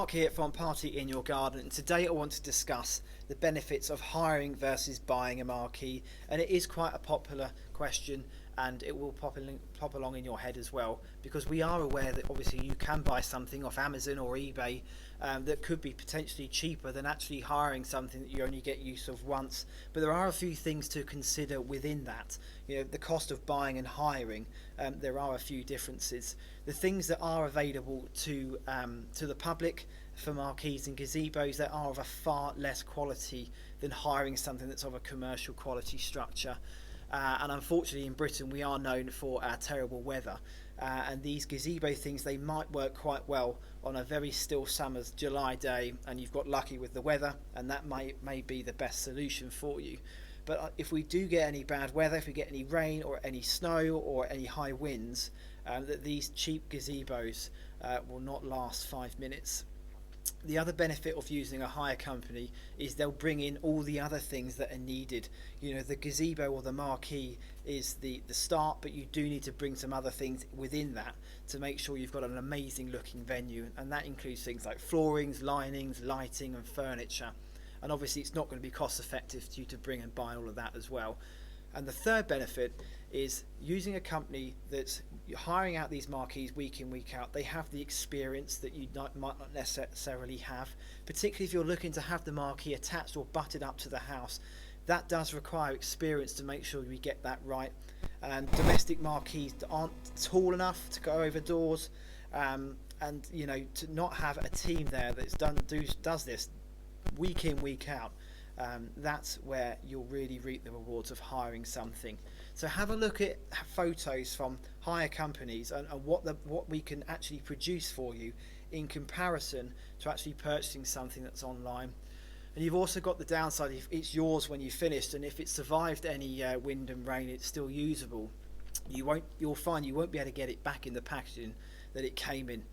Mark here from Party in Your Garden, and today I want to discuss the benefits of hiring versus buying a marquee. And it is quite a popular question, and it will pop along in your head as well, because we are aware that obviously you can buy something off Amazon or eBay that could be potentially cheaper than actually hiring something that you only get use of once. But there are a few things to consider within that. You know, the cost of buying and hiring, there are a few differences. The things that are available to the public for marquees and gazebos that are of a far less quality than hiring something that's of a commercial quality structure. And unfortunately in Britain we are known for our terrible weather, and these gazebo things, they might work quite well on a very still summer's July day and you've got lucky with the weather, and that may be the best solution for you. But if we do get any bad weather, if we get any rain or any snow or any high winds, that these cheap gazebos will not last 5 minutes. The other benefit of using a hire company is they'll bring in all the other things that are needed. You know, the gazebo or the marquee is the start, but you do need to bring some other things within that to make sure you've got an amazing looking venue, and that includes things like floorings, linings, lighting and furniture. And obviously it's not going to be cost effective for you to bring and buy all of that as well. And the third benefit is using a company that's hiring out these marquees week in, week out. They have the experience that you might not necessarily have, particularly if you're looking to have the marquee attached or butted up to the house. That does require experience to make sure we get that right. Domestic marquees that aren't tall enough to go over doors, and you know, to not have a team there that's does this week in, week out, that's where you'll really reap the rewards of hiring something. So have a look at photos from hire companies and what we can actually produce for you in comparison to actually purchasing something that's online. And you've also got the downside, if it's yours when you finished, and if it survived any wind and rain, it's still usable. You'll find you won't be able to get it back in the packaging that it came in.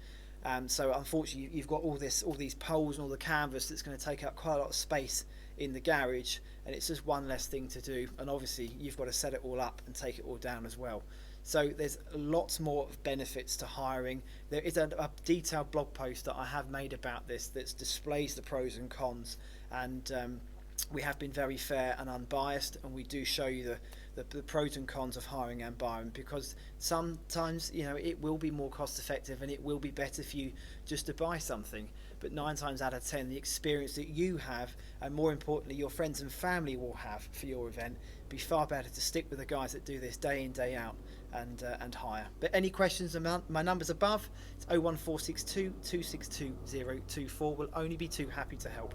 So unfortunately you've got all these poles and all the canvas that's going to take up quite a lot of space in the garage, and it's just one less thing to do, and obviously you've got to set it all up and take it all down as well. So there's lots more benefits to hiring. There is a detailed blog post that I have made about this that displays the pros and cons, and we have been very fair and unbiased, and we do show you the pros and cons of hiring and buying, because sometimes, you know, it will be more cost effective and it will be better for you just to buy something, but 9 times out of 10 the experience that you have, and more importantly your friends and family will have for your event, be far better to stick with the guys that do this day in, day out, and hire. But any questions, my numbers above, it's 01462 262 024. We'll only be too happy to help.